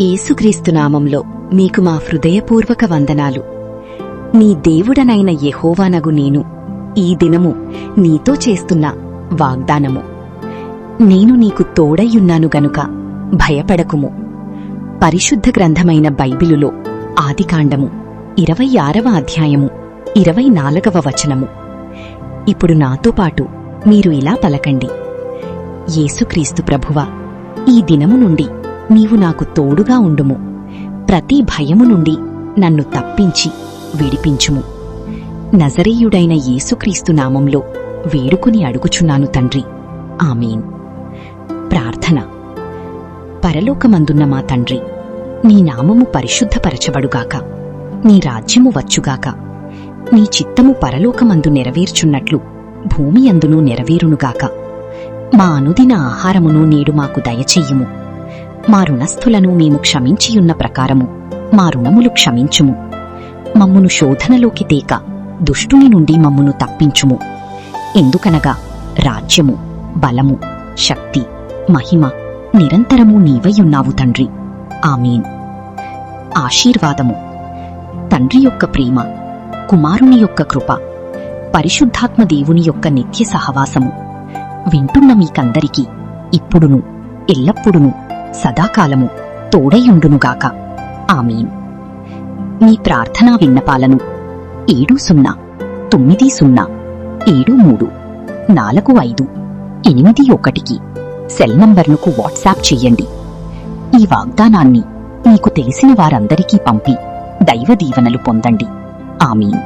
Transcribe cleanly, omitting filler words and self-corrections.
యేసుక్రీస్తు నామంలో మీకు మా హృదయపూర్వక వందనాలు. నీ దేవుడనైన యెహోవానగు నేను ఈ దినము నీతో చేస్తున్న వాగ్దానము. నేను నీకు తోడయ్యున్నాను గనుక భయపడకుము. పరిశుద్ధ గ్రంథమైన బైబిలులో ఆదికాండము 26వ అధ్యాయము 24వ వచనము. ఇప్పుడు నాతో పాటు మీరు ఇలా పలకండి: యేసుక్రీస్తు ప్రభువా, ఈ దినము నుండి నీవు నాకు తోడుగా ఉండుము. ప్రతి భయము నుండి నన్ను తప్పించి విడిపించుము. నజరేయుడైన యేసుక్రీస్తు నామంలో వేడుకుని అడుగుచున్నాను తండ్రి, ఆమేన్. ప్రార్థన. పరలోకమందున్న మా తండ్రి, నీ నామము పరిశుద్ధపరచబడుగాక. నీ రాజ్యము వచ్చుగాక. నీ చిత్తము పరలోకమందు నెరవేర్చున్నట్లు భూమి అందును నెరవేరునుగాక. మా అనుదిన ఆహారమును నేడు మాకు దయచెయ్యుము. మా రుణస్థులను మేము క్షమించియున్న ప్రకారము మా రుణములు క్షమించుము. మమ్మును శోధనలోకి తేక దుష్టుని నుండి మమ్మును తప్పించుము. ఎందుకనగా రాజ్యము, బలము, శక్తి, మహిమ నిరంతరము నీవయ్యున్నావు తండ్రి, ఆమేన్. ఆశీర్వాదము. తండ్రి యొక్క ప్రేమ, కుమారుని యొక్క కృప, పరిశుద్ధాత్మ దేవుని యొక్క నిత్య సహవాసము వింటున్న మీకందరికీ ఇప్పుడును ఎల్లప్పుడును సదాకాలము తోడైయుండునుగాక, ఆమేన్. మీ ప్రార్థనా విన్నపాలను 7090734581కి సెల్ నంబర్నుకు వాట్సాప్ చెయ్యండి. ఈ వాగ్దానాన్ని మీకు తెలిసిన వారందరికీ పంపి దైవ దీవెనలు పొందండి, ఆమేన్.